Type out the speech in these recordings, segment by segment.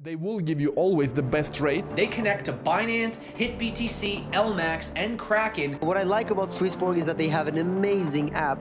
They will give you always the best rate. They connect to Binance, HitBTC, LMAX, and Kraken. What I like about SwissBorg is that they have an amazing app.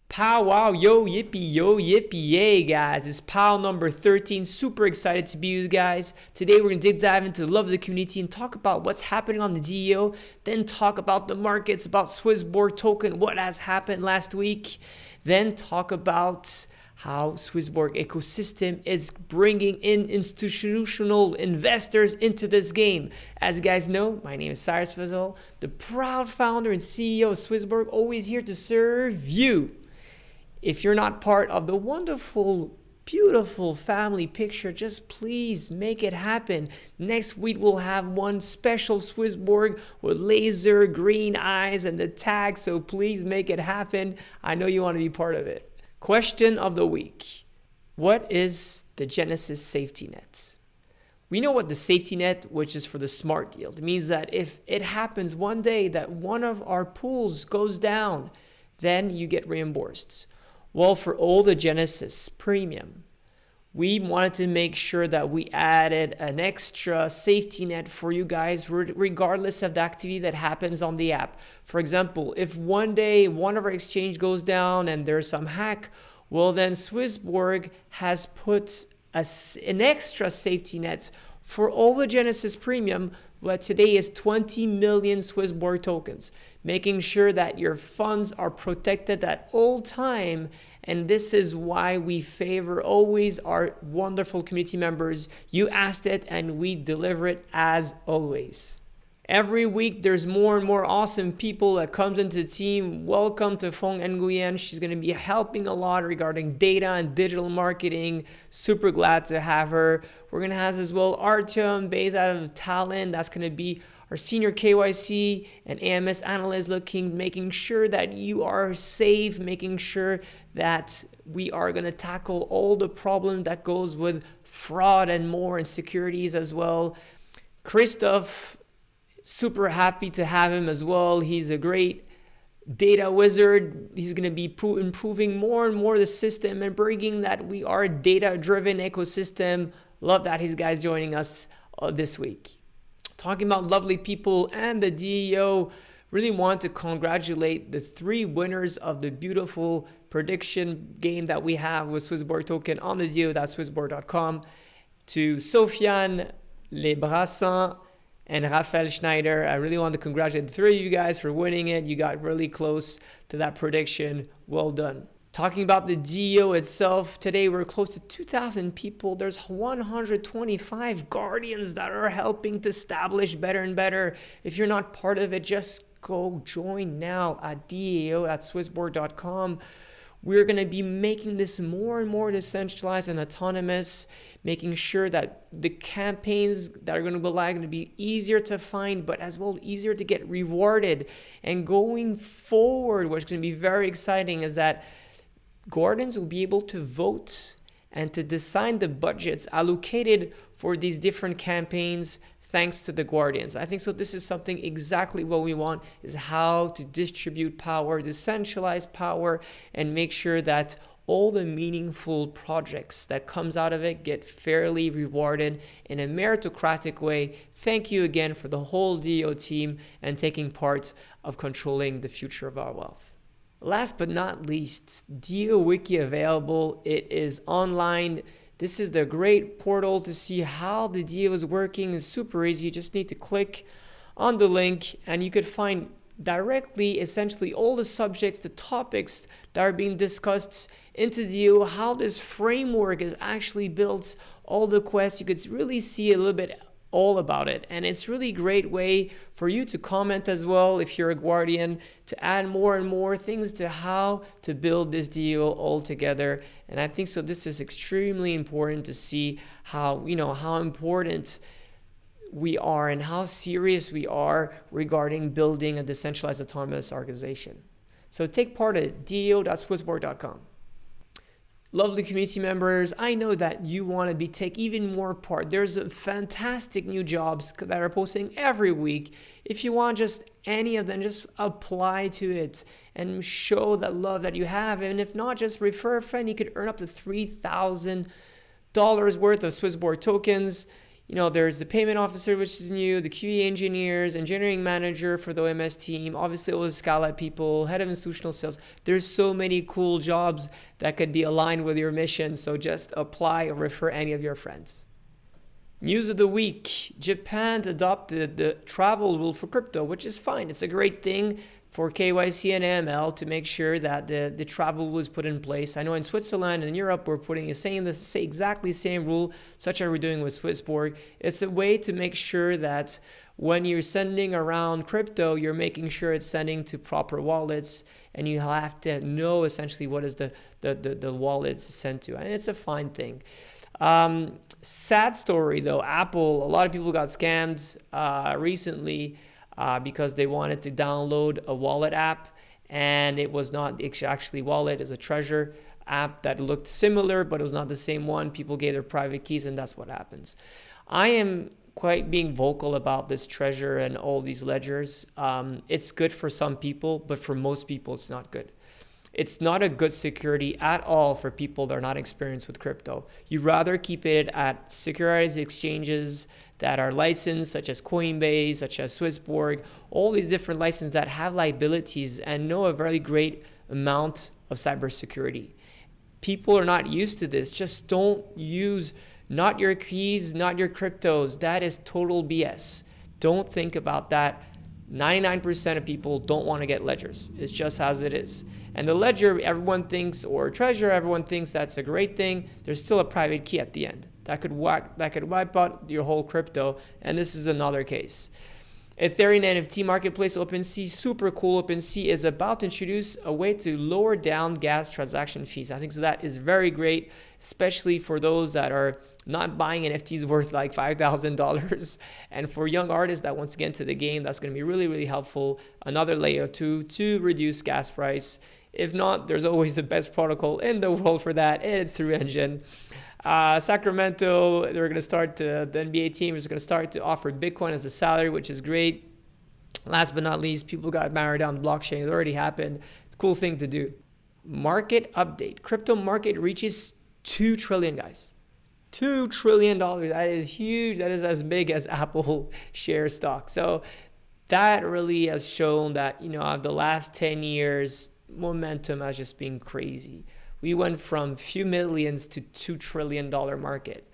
Pow Wow, yo yippee yay guys, it's Pow number 13, super excited to be with you guys. Today we're going to dive into the love of the community and talk about what's happening on the DEO, then talk about the markets, about SwissBorg token, what has happened last week, then talk about how SwissBorg ecosystem is bringing in institutional investors into this game. As you guys know, my name is Cyrus Fazel, the proud founder and CEO of SwissBorg, always here to serve you. If you're not part of the wonderful, beautiful family picture, just please make it happen. Next week, we'll have one special SwissBorg with laser green eyes and the tag, so please make it happen. I know you want to be part of it. Question of the week. What is the Genesis safety net? We know what the safety net, which is for the smart yield. It means that if it happens one day that one of our pools goes down, then you get reimbursed. Well, for all the Genesis premium, we wanted to make sure that we added an extra safety net for you guys, regardless of the activity that happens on the app. For example, if one day one of our exchange goes down and there's some hack, well then SwissBorg has put an extra safety net for all the Genesis premium, what today is 20 million SwissBorg tokens, making sure that your funds are protected at all time. And this is why we favor always our wonderful community members. You asked it and we deliver it as always. Every week there's more and more awesome people that comes into the team. Welcome to Fong Nguyen. She's going to be helping a lot regarding data and digital marketing. Super glad to have her. We're going to have as well Artyom based out of Talent. That's going to be our senior KYC and AMS analyst making sure that you are safe, making sure that we are going to tackle all the problem that goes with fraud and more, and securities as well. Christoph, super happy to have him as well. He's a great data wizard. He's going to be improving more and more the system and bringing that we are a data-driven ecosystem. Love that his guys joining us this week. Talking about lovely people and the DEO, really want to congratulate the 3 winners of the beautiful prediction game that we have with SwissBorg token on the DEO, that's swissborg.com, to Sofiane Lebrassin and Raphael Schneider. I really want to congratulate the 3 of you guys for winning it. You got really close to that prediction. Well done. Talking about the DEO itself, today we're close to 2,000 people. There's 125 guardians that are helping to establish better and better. If you're not part of it, just go join now at deo@swissborg.com. We're going to be making this more and more decentralized and autonomous, making sure that the campaigns that are going to go live are going to be easier to find, but as well easier to get rewarded. And going forward, what's going to be very exciting is that guardians will be able to vote and to decide the budgets allocated for these different campaigns thanks to the guardians. I think so this is something exactly what we want, is how to distribute power, decentralize power, and make sure that all the meaningful projects that comes out of it get fairly rewarded in a meritocratic way. Thank you again for the whole DEO team and taking part of controlling the future of our wealth. Last but not least, DEO Wiki available. It is online. This is the great portal to see how the DEO is working. It's super easy. You just need to click on the link and you could find directly essentially all the subjects, the topics that are being discussed into DEO, how this framework is actually built, all the quests. You could really see a little bit all about it, and it's really great way for you to comment as well if you're a guardian, to add more and more things to how to build this DEO all together. And I think so this is extremely important to see how how important we are and how serious we are regarding building a decentralized autonomous organization. So take part at deo.swissborg.com. Lovely community members, I know that you want to take even more part. There's a fantastic new jobs that are posting every week. If you want just any of them, just apply to it and show that love that you have. And if not, just refer a friend. You could earn up to 3,000 worth of SwissBorg tokens. There's the payment officer, which is new, the QA engineers, engineering manager for the OMS team, obviously all the Scala people, head of institutional sales. There's so many cool jobs that could be aligned with your mission. So just apply or refer any of your friends. News of the week. Japan adopted the travel rule for crypto, which is fine. It's a great thing for KYC and AML to make sure that the travel was put in place. I know in Switzerland and Europe, we're saying the exactly same rule, such as we're doing with SwissBorg. It's a way to make sure that when you're sending around crypto, you're making sure it's sending to proper wallets, and you have to know essentially what is the wallets sent to. And it's a fine thing. Sad story though, Apple, a lot of people got scammed recently because they wanted to download a wallet app, and it was not actually wallet, it's a treasure app that looked similar, but it was not the same one. People gave their private keys, and that's what happens. I am quite being vocal about this treasure and all these ledgers. It's good for some people, but for most people, it's not good. It's not a good security at all for people that are not experienced with crypto. You'd rather keep it at securitized exchanges that are licensed, such as Coinbase, such as SwissBorg, all these different licenses that have liabilities and know a very great amount of cybersecurity. People are not used to this. Just don't use not your keys, not your cryptos. That is total BS. Don't think about that. 99% of people don't want to get ledgers. It's just as it is. And the ledger, everyone thinks, or treasure, everyone thinks that's a great thing. There's still a private key at the end. That could wipe out your whole crypto, and this is another case. Ethereum NFT marketplace OpenSea, super cool. OpenSea is about to introduce a way to lower down gas transaction fees. I think so that is very great, especially for those that are not buying NFTs worth like $5,000. And for young artists that want to get into the game, that's going to be really, really helpful. Another layer to reduce gas price. If not, there's always the best protocol in the world for that, and it's through Engine. Sacramento, they're going to start the NBA team is going to start to offer Bitcoin as a salary, which is great. Last but not least, people got married on blockchain. It already happened. It's a cool thing to do. Market update. Crypto market reaches $2 trillion, guys. $2 trillion. That is huge. That is as big as Apple share stock. So that really has shown that, the last 10 years, momentum has just been crazy. We went from few millions to $2 trillion market.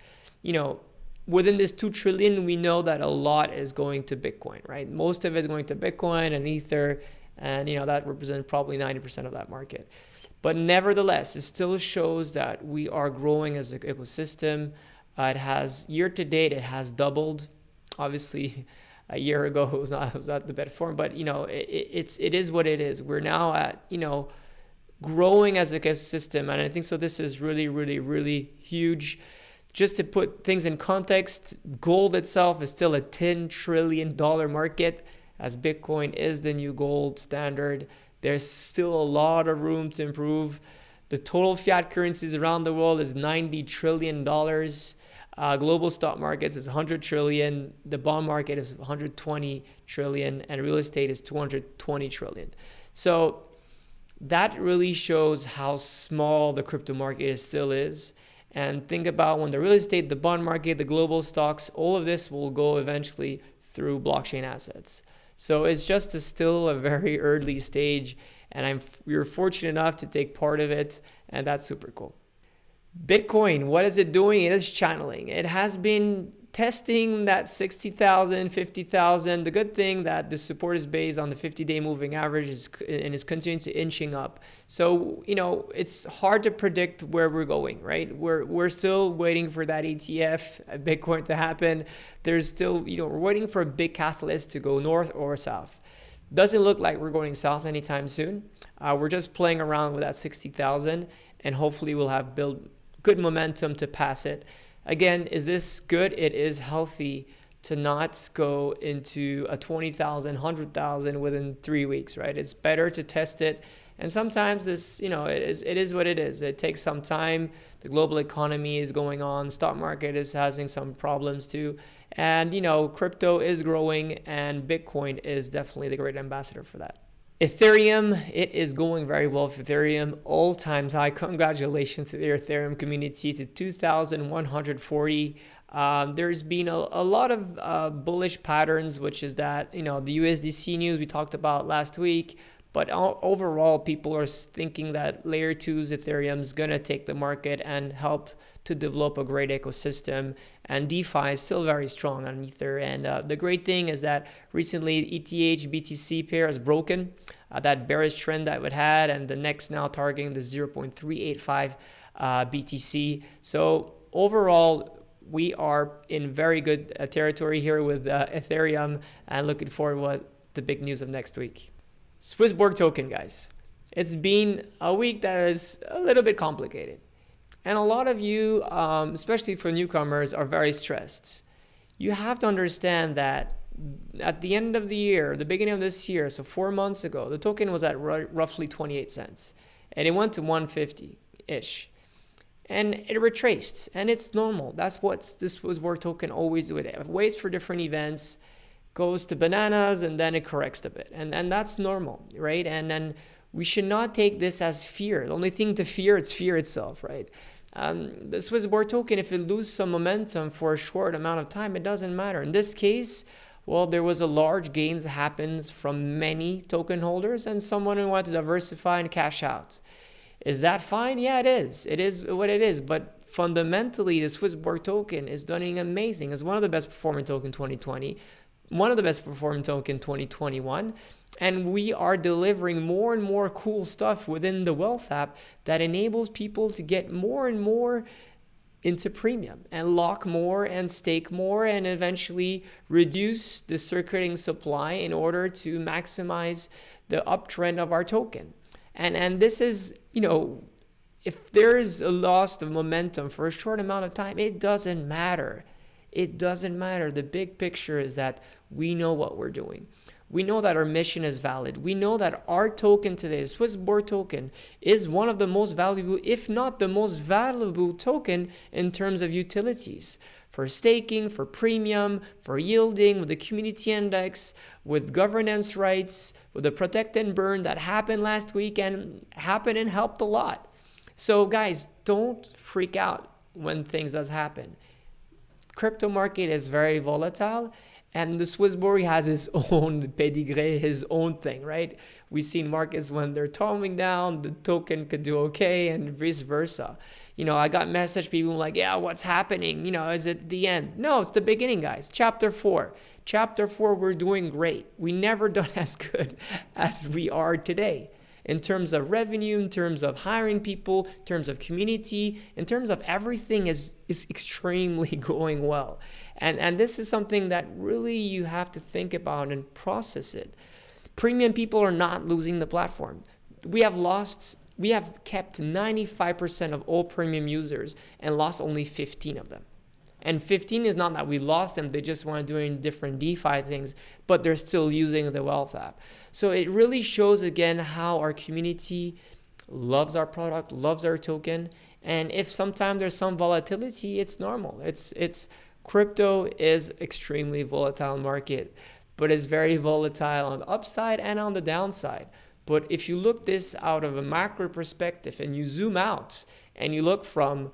Within this 2 trillion, we know that a lot is going to Bitcoin, right? Most of it is going to Bitcoin and Ether, and that represents probably 90% of that market. But nevertheless, it still shows that we are growing as an ecosystem. It has year to date, it has doubled. Obviously, a year ago it was not the best form, but it is what it is. We're now at growing as an ecosystem, and I think so. This is really, really, really huge. Just to put things in context, gold itself is still a $10 trillion market, as Bitcoin is the new gold standard. There's still a lot of room to improve. The total fiat currencies around the world is $90 trillion. Global stock markets is 100 trillion. The bond market is 120 trillion, and real estate is 220 trillion. So that really shows how small the crypto market still is. And think about when the real estate, the bond market, the global stocks, all of this will go eventually through blockchain assets. So it's just still a very early stage, and you're fortunate enough to take part of it, and that's super cool. Bitcoin, what is it doing? It is channeling. It has been testing that 60,000, 50,000. The good thing that the support is based on the 50-day moving average and is continuing to inching up. So, it's hard to predict where we're going, right? We're still waiting for that ETF, Bitcoin, to happen. There's still, we're waiting for a big catalyst to go north or south. Doesn't look like we're going south anytime soon. We're just playing around with that 60,000, and hopefully we'll have built good momentum to pass it. Again, is this good? It is healthy to not go into a 20,000, 100,000 within 3 weeks, right? It's better to test it. And sometimes this, it is what it is. It takes some time. The global economy is going on. Stock market is having some problems too. And, crypto is growing, and Bitcoin is definitely the great ambassador for that. Ethereum, it is going very well for Ethereum. All-time high. Congratulations to the Ethereum community to 2,140. There's been a lot of bullish patterns, which is that, the USDC news we talked about last week. But overall, people are thinking that layer 2's Ethereum is going to take the market and help to develop a great ecosystem. And DeFi is still very strong on Ether. And the great thing is that recently ETH BTC pair has broken that bearish trend that it had, and the next now targeting the 0.385 BTC. So overall, we are in very good territory here with Ethereum, and looking forward to what the big news of next week. SwissBorg token, guys. It's been a week that is a little bit complicated. And a lot of you, especially for newcomers, are very stressed. You have to understand that at the end of the year, the beginning of this year, so 4 months ago, the token was at roughly 28 cents. And it went to 150-ish. And it retraced. And it's normal. That's what this SwissBorg token always do. It waits for different events, goes to bananas, and then it corrects a bit. And that's normal, right? And then we should not take this as fear. The only thing to fear, it's fear itself, right? The SwissBorg token, if it loses some momentum for a short amount of time, it doesn't matter. In this case, well, there was a large gains that happens from many token holders and someone who wanted to diversify and cash out. Is that fine? Yeah, it is. It is what it is. But fundamentally, the SwissBorg token is doing amazing. It's one of the best performing token 2020. One of the best performing token 2021, and we are delivering more and more cool stuff within the Wealth app that enables people to get more and more into premium and lock more and stake more and eventually reduce the circulating supply in order to maximize the uptrend of our token. And this is, if there is a loss of momentum for a short amount of time, it doesn't matter. It doesn't matter. The big picture is that we know what we're doing. We know that our mission is valid. We know that our token today, the SwissBorg token, is one of the most valuable, if not the most valuable token in terms of utilities. For staking, for premium, for yielding, with the community index, with governance rights, with the protect and burn that happened last week and helped a lot. So guys, don't freak out when things does happen. Crypto market is very volatile, and the SwissBorg has his own pedigree, his own thing, right? We've seen markets when they're toning down, the token could do okay, and vice versa. I got message people like, yeah, what's happening? Is it the end? No, it's the beginning, guys. Chapter 4. Chapter 4, we're doing great. We never done as good as we are today. In terms of revenue, in terms of hiring people, in terms of community, in terms of everything is extremely going well. And this is something that really you have to think about and process it. Premium people are not losing the platform. We have kept 95% of all premium users and lost only 15 of them. And 15 is not that we lost them, they just want to do different DeFi things, but they're still using the Wealth app. So it really shows again how our community loves our product, loves our token. And if sometimes there's some volatility, it's normal. It's crypto is extremely volatile market, but it's very volatile on the upside and on the downside. But if you look this out of a macro perspective and you zoom out and you look from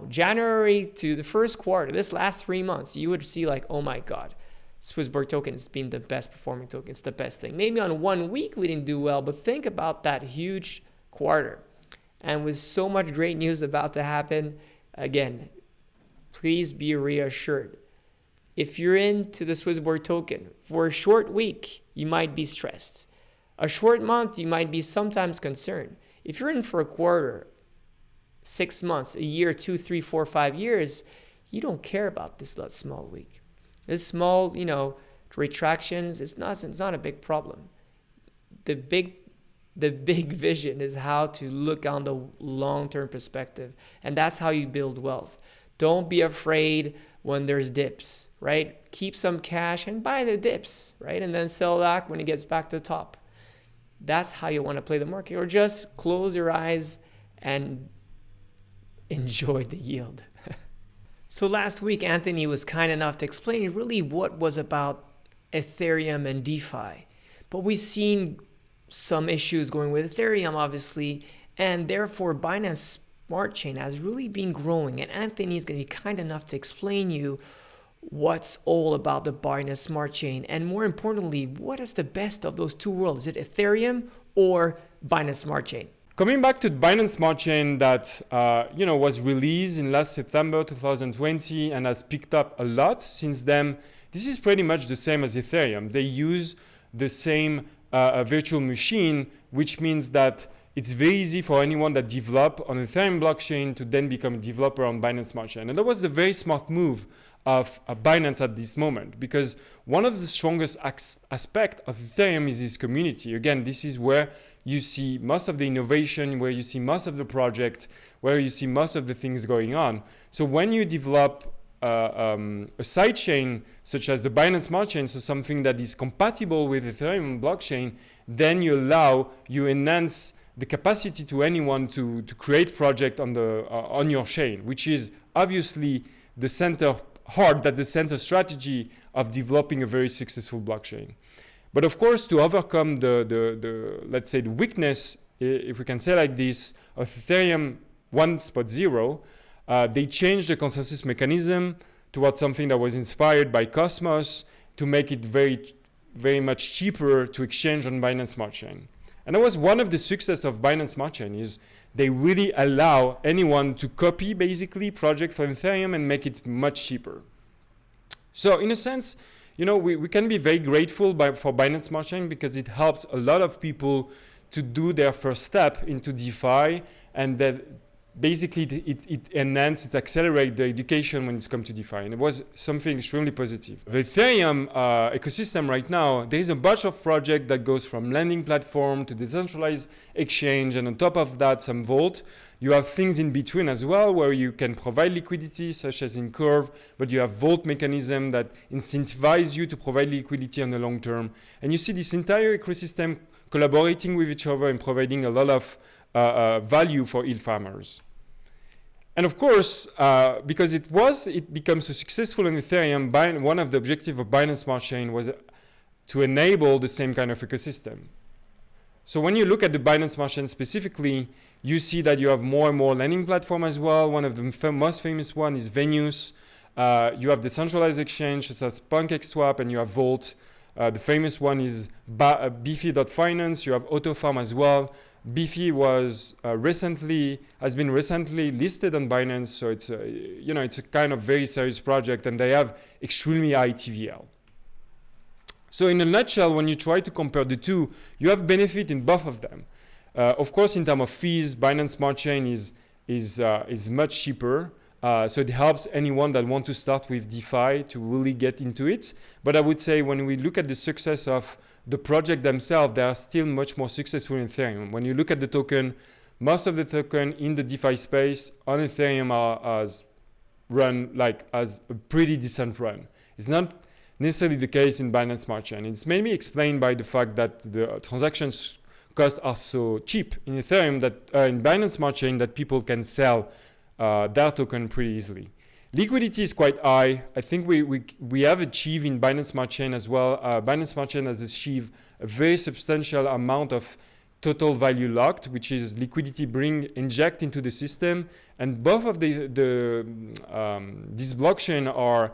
January to the first quarter, this last 3 months, you would see like, oh my God, SwissBorg token has been the best performing token. It's the best thing. Maybe on 1 week we didn't do well, but think about that huge quarter. And with so much great news about to happen, again, please be reassured. If you're into the SwissBorg token, for a short week, you might be stressed. A short month, you might be sometimes concerned. If you're in for a quarter, 6 months, a year, 2, 3, 4, 5 years, you don't care about this small week. This small, retractions, it's not a big problem. The big vision is how to look on the long-term perspective, and that's how you build wealth. Don't be afraid when there's dips, right? Keep some cash and buy the dips, right? And then sell back when it gets back to the top. That's how you want to play the market, or just close your eyes and enjoy the yield. So last week, Anthony was kind enough to explain really what was about Ethereum and DeFi. But we've seen some issues going with Ethereum, obviously, and therefore Binance Smart Chain has really been growing. And Anthony is going to be kind enough to explain you what's all about the Binance Smart Chain, and more importantly, what is the best of those two worlds? Is it Ethereum or Binance Smart Chain? Coming back to the Binance Smart Chain that was released in last September 2020 and has picked up a lot since then, this is pretty much the same as Ethereum. They use the same virtual machine, which means that it's very easy for anyone that develop on Ethereum blockchain to then become a developer on Binance Smart Chain. And that was the very smart move of Binance at this moment, because one of the strongest aspects of Ethereum is its community. Again, this is where you see most of the innovation, where you see most of the project, where you see most of the things going on. So when you develop a side chain such as the Binance Smart Chain, so something that is compatible with Ethereum blockchain, then you enhance the capacity to anyone to create project on your chain, which is obviously the center strategy of developing a very successful blockchain. But of course, to overcome the let's say the weakness, if we can say like this, of Ethereum 1.0, they changed the consensus mechanism towards something that was inspired by Cosmos to make it very, very much cheaper to exchange on Binance Smart Chain. And that was one of the success of Binance Smart Chain, is they really allow anyone to copy basically project from Ethereum and make it much cheaper. So in a sense, we can be very grateful for Binance Smart Chain, because it helps a lot of people to do their first step into DeFi, and that basically it enhances, it accelerates the education when it's come to DeFi, and it was something extremely positive. The Ethereum ecosystem right now, there is a bunch of projects that goes from lending platform to decentralized exchange, and on top of that, some vault. You have things in between as well, where you can provide liquidity, such as in Curve, but you have vault mechanism that incentivize you to provide liquidity on the long term. And you see this entire ecosystem collaborating with each other and providing a lot of value for yield farmers. And of course, because it becomes so successful in Ethereum, one of the objectives of Binance Smart Chain was to enable the same kind of ecosystem. So when you look at the Binance Smart Chain specifically, you see that you have more and more lending platform as well. One of the most famous one is Venus. You have decentralized exchange such as PancakeSwap, and you have Vault. The famous one is Beefy.finance. You have AutoFarm as well. Beefy has been recently listed on Binance, so it's a kind of very serious project, and they have extremely high TVL. So in a nutshell, when you try to compare the two, you have benefit in both of them. Of course, in terms of fees, Binance Smart Chain is much cheaper. So it helps anyone that want to start with DeFi to really get into it. But I would say when we look at the success of the project themselves, they are still much more successful in Ethereum. When you look at the token, most of the token in the DeFi space on Ethereum as a pretty decent run. It's not necessarily the case in Binance Smart Chain. It's mainly explained by the fact that the transactions costs are so cheap in Ethereum that in Binance Smart Chain that people can sell their token pretty easily. Liquidity is quite high. I think we have achieved in Binance Smart Chain as well. Binance Smart Chain has achieved a very substantial amount of total value locked, which is liquidity inject into the system. And both of these blockchain are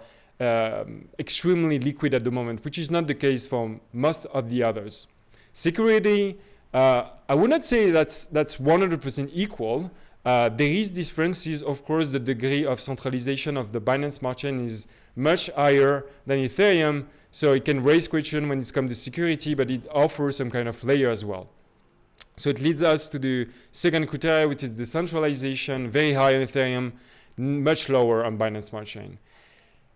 extremely liquid at the moment, which is not the case for most of the others. Security, I would not say that's 100% equal. There is differences. Of course, the degree of centralization of the Binance Smart Chain is much higher than Ethereum, so it can raise questions when it comes to security, but it offers some kind of layer as well. So it leads us to the second criteria, which is decentralization, very high on Ethereum, much lower on Binance Smart Chain.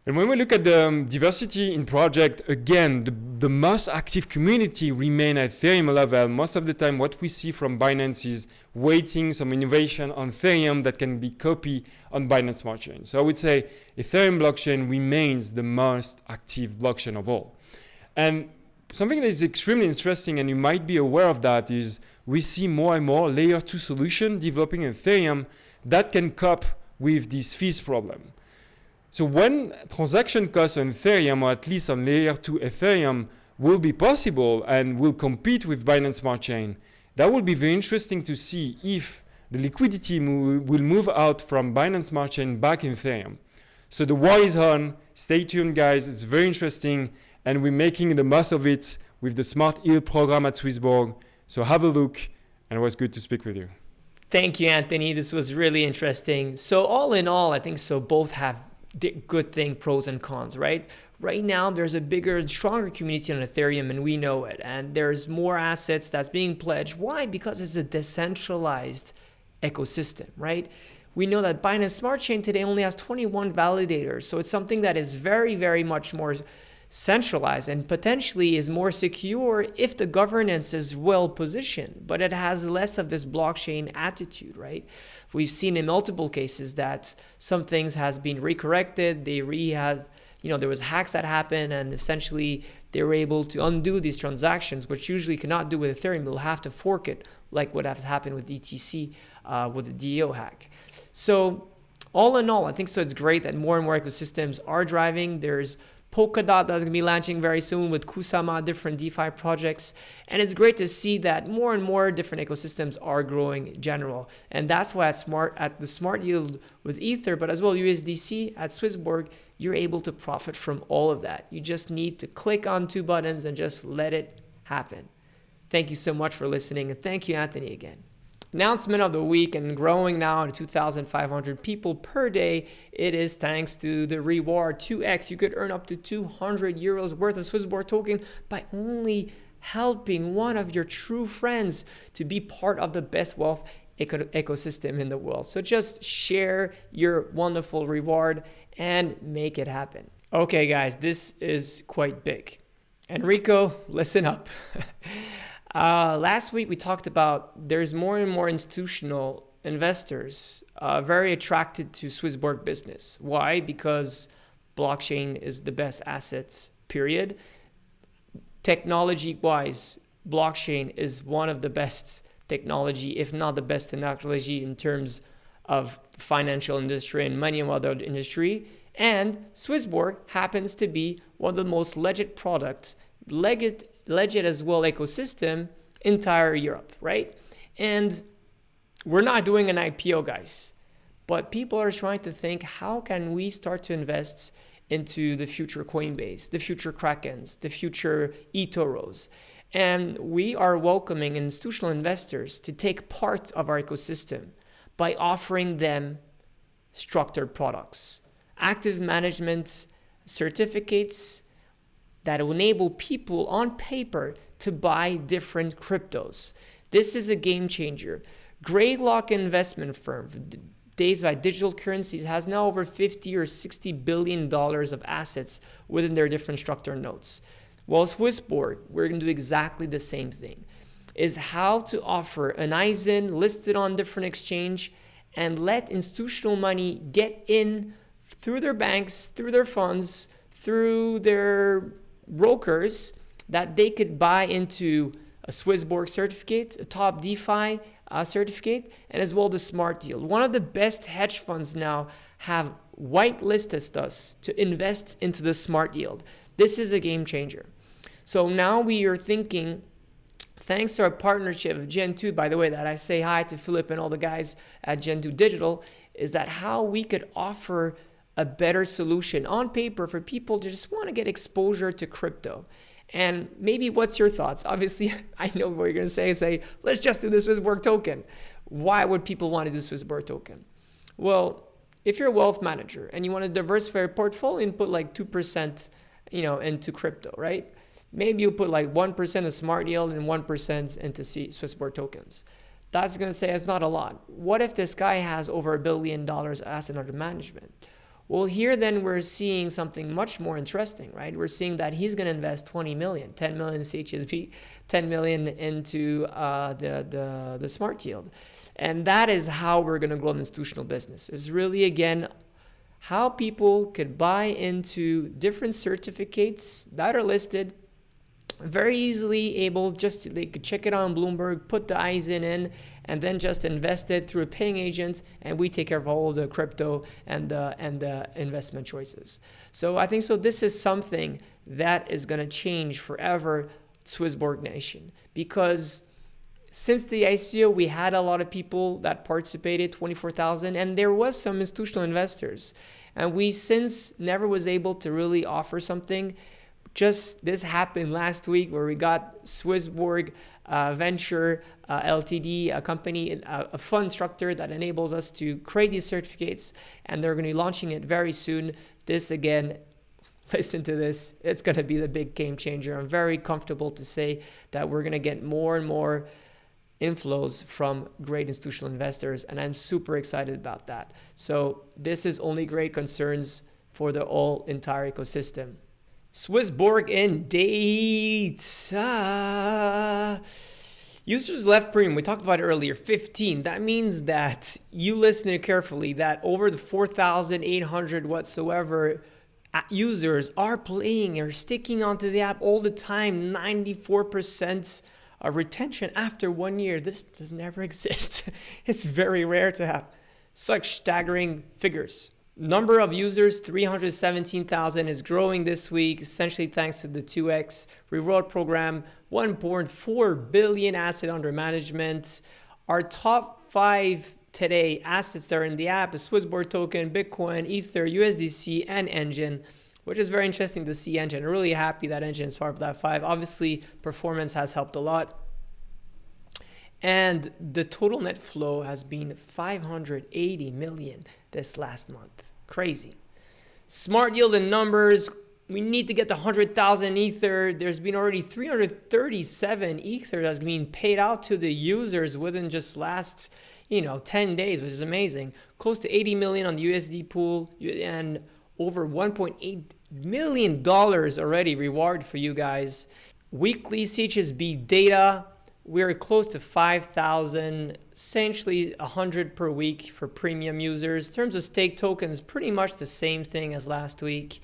And when we look at the diversity in project, again, the most active community remain at Ethereum level. Most of the time, what we see from Binance is waiting some innovation on Ethereum that can be copied on Binance Smart Chain. So I would say Ethereum blockchain remains the most active blockchain of all. And something that is extremely interesting, and you might be aware of that, is we see more and more layer 2 solution developing in Ethereum that can cope with this fees problem. So when transaction costs on Ethereum, or at least on layer 2 Ethereum, will be possible and will compete with Binance Smart Chain, that will be very interesting to see if the liquidity will move out from Binance Smart Chain back in Ethereum. So the war is on. Stay tuned, guys. It's very interesting, and we're making the most of it with the Smart Yield program at SwissBorg. So have a look, and it was good to speak with you. Thank you, Anthony. This was really interesting. So all in all, I think so both have good thing, pros and cons, right? Right now, there's a bigger and stronger community on Ethereum, and we know it. And there's more assets that's being pledged. Why? Because it's a decentralized ecosystem, right? We know that Binance Smart Chain today only has 21 validators. So it's something that is very, very much more centralized and potentially is more secure if the governance is well positioned, but it has less of this blockchain attitude, right? We've seen in multiple cases that some things has been recorrected. There was hacks that happened, and essentially they were able to undo these transactions, which usually cannot do with Ethereum. They'll have to fork it, like what has happened with ETC with the DEO hack. So all in all, I think so it's great that more and more ecosystems are driving. There's Polkadot that's going to be launching very soon with Kusama, different DeFi projects. And it's great to see that more and more different ecosystems are growing in general. And that's why at the Smart Yield with Ether, but as well USDC at SwissBorg, you're able to profit from all of that. You just need to click on 2 buttons and just let it happen. Thank you so much for listening. And thank you, Anthony, again. Announcement of the week, and growing now to 2,500 people per day. It is thanks to the reward 2x. You could earn up to 200 euros worth of SwissBorg token by only helping one of your true friends to be part of the best wealth ecosystem in the world. So just share your wonderful reward and make it happen. Okay, guys, this is quite big. Enrico, listen up. Last week we talked about there's more and more institutional investors very attracted to SwissBorg business. Why? Because blockchain is the best assets, period. Technology-wise, blockchain is one of the best technology, if not the best technology in terms of financial industry and many other industry. And SwissBorg happens to be one of the most legit products, legit as well ecosystem entire Europe, right? And we're not doing an IPO, guys, but people are trying to think, how can we start to invest into the future Coinbase, the future Krakens, the future eToros? And we are welcoming institutional investors to take part of our ecosystem by offering them structured products, active management certificates that will enable people on paper to buy different cryptos. This is a game changer. Greylock investment firm, DeFi Digital Currencies, has now over 50 or $60 billion of assets within their different structured notes. Well, SwissBorg, we're going to do exactly the same thing, is how to offer an ISIN listed on different exchange and let institutional money get in through their banks, through their funds, through their brokers, that they could buy into a SwissBorg certificate, a top DeFi certificate, and as well the Smart Yield. One of the best hedge funds now have whitelisted us to invest into the Smart Yield. This is a game changer. So now we are thinking, thanks to our partnership of Gen2, by the way, that I say hi to Philip and all the guys at Gen2 Digital, is that how we could offer a better solution on paper for people to just want to get exposure to crypto. And maybe what's your thoughts? Obviously, I know what you're going to say, let's just do the SwissBorg token. Why would people want to do SwissBorg token? Well, if you're a wealth manager and you want to diversify your portfolio and put like 2%, into crypto, right? Maybe you put like 1% of Smart Yield and 1% into SwissBorg tokens. That's going to say it's not a lot. What if this guy has over $1 billion asset under management? Well, here then we're seeing something much more interesting, right? We're seeing that he's going to invest 20 million, 10 million in CHSB, 10 million into the Smart Yield. And that is how we're going to grow an institutional business. It's really, again, how people could buy into different certificates that are listed very easily able, just they could check it on Bloomberg, put the ISIN in, and then just invest it through a paying agent, and we take care of all the crypto and the investment choices. So I think this is something that is going to change forever SwissBorg Nation, because since the ICO, we had a lot of people that participated, 24,000, and there was some institutional investors. And we since never was able to really offer something. Just this happened last week where we got SwissBorg Venture Ltd, a company, a fund structure that enables us to create these certificates, and they're going to be launching it very soon. This again, listen to this, it's going to be the big game changer. I'm very comfortable to say that we're going to get more and more inflows from great institutional investors, and I'm super excited about that. So this is only great concerns for the whole entire ecosystem. SwissBorg in data. Users left premium, we talked about it earlier, 15. That means that you listened carefully, that over the 4,800 whatsoever users are playing or sticking onto the app all the time. 94% of retention after 1 year. This does never exist. It's very rare to have such staggering figures. Number of users, 317,000, is growing this week, essentially thanks to the 2x reward program. 1.4 billion asset under management. Our top 5 today assets that are in the app is SwissBorg token, Bitcoin, Ether, USDC, and Engine, which is very interesting to see Engine. I'm really happy that Engine is part of that 5. Obviously, performance has helped a lot. And the total net flow has been 580 million this last month. Crazy. Smart yield in numbers. We need to get to 100,000 Ether. There's been already 337 Ether that's been paid out to the users within just last, 10 days, which is amazing. Close to 80 million on the USD pool and over $1.8 million already reward for you guys. Weekly CHSB data. We're close to 5,000, essentially 100 per week for premium users. In terms of stake tokens, pretty much the same thing as last week.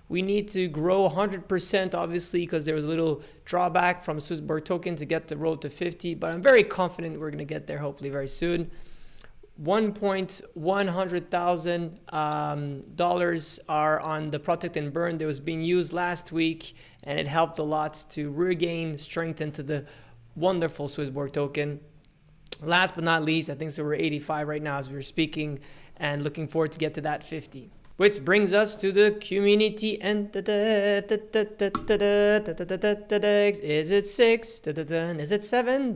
We need to grow 100%, obviously, because there was a little drawback from SwissBorg token to get the road to 50, but I'm very confident we're going to get there hopefully very soon. $1,100,000 are on the protect and burn that was being used last week, and it helped a lot to regain strength into the wonderful SwissBorg token. Last but not least, I think so we're 85 right now as we were speaking, and looking forward to get to that 50. Which brings us to the community and is it 6? Is it 7?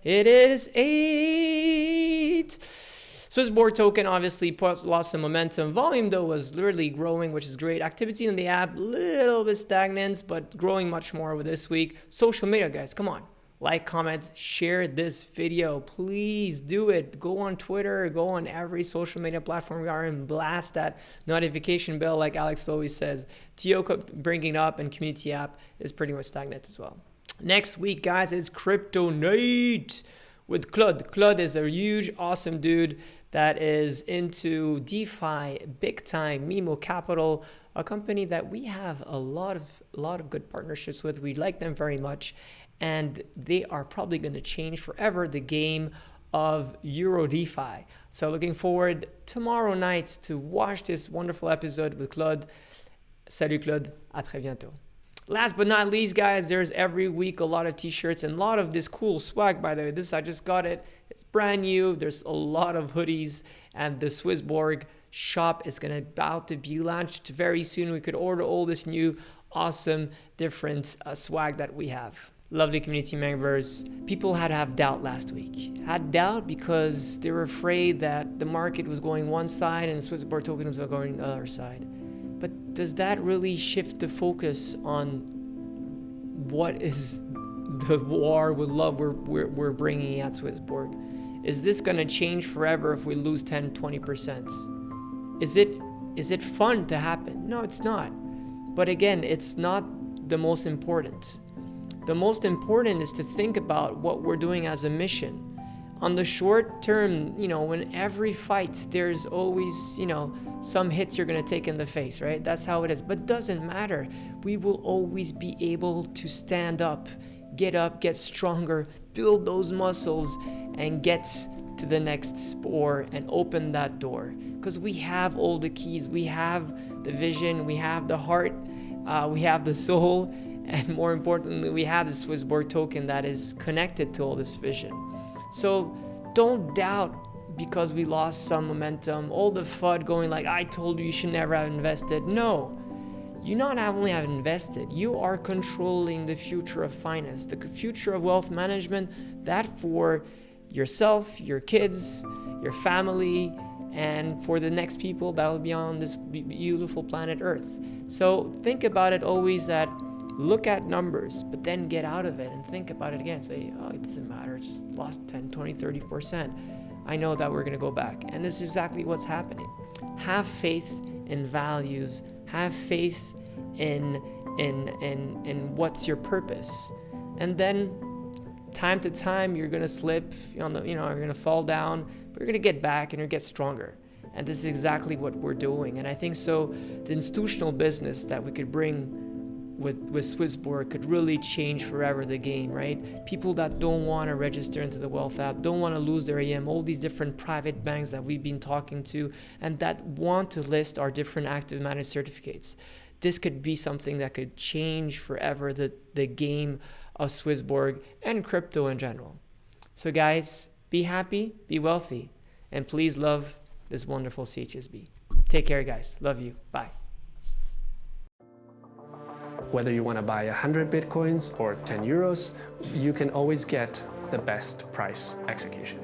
It is 8. SwissBorg token obviously lost some momentum. Volume though was literally growing, which is great. Activity in the app, little bit stagnant, but growing much more with this week. Social media, guys, come on. Like, comment, share this video. Please do it. Go on Twitter, go on every social media platform we are in. Blast that notification bell like Alex always says. TO bringing up and community app is pretty much stagnant as well. Next week, guys, is Crypto Night with Claude. Claude is a huge, awesome dude that is into DeFi, big time, Mimo Capital, a company that we have a lot of good partnerships with. We like them very much. And they are probably going to change forever the game of Euro DeFi. So looking forward tomorrow night to watch this wonderful episode with Claude. Salut Claude, à très bientôt. Last but not least, guys, there's every week a lot of t-shirts and a lot of this cool swag, by the way. This, I just got it. It's brand new. There's a lot of hoodies, and the SwissBorg shop is about to be launched very soon. We could order all this new awesome different swag that we have. Lovely community members. People had to have doubt last week. Had doubt because they were afraid that the market was going one side and the SwissBorg token was going the other side. But does that really shift the focus on what is the war with love we're bringing at SwissBorg? Is this going to change forever if we lose 10, 20%? Is it fun to happen? No, it's not. But again, it's not the most important. The most important is to think about what we're doing as a mission. On the short term, you know, when every fight, there's always, you know, some hits you're going to take in the face, right? That's how it is. But it doesn't matter. We will always be able to stand up, get stronger, build those muscles, and get to the next spore and open that door. Because we have all the keys. We have the vision, we have the heart, we have the soul, and more importantly, we have the SwissBorg token that is connected to all this vision. So don't doubt because we lost some momentum, all the FUD going like, I told you you should never have invested. No, you not only have invested, you are controlling the future of finance, the future of wealth management, that for yourself, your kids, your family, and for the next people that will be on this beautiful planet Earth. So think about it always that look at numbers, but then get out of it and think about it again. Say, oh, it doesn't matter. It just lost 10, 20, 30%. I know that we're going to go back. And this is exactly what's happening. Have faith in values. Have faith in what's your purpose. And then time to time, you're going to slip, you're going to fall down, but you're going to get back and you're going to get stronger. And this is exactly what we're doing. And I think so the institutional business that we could bring with SwissBorg could really change forever the game, right? People that don't want to register into the Wealth app, don't want to lose their AM, all these different private banks that we've been talking to, and that want to list our different active managed certificates. This could be something that could change forever the game of SwissBorg and crypto in general. So guys, be happy, be wealthy, and please love this wonderful CHSB. Take care, guys. Love you. Bye. Whether you want to buy 100 Bitcoins or 10 euros, you can always get the best price execution.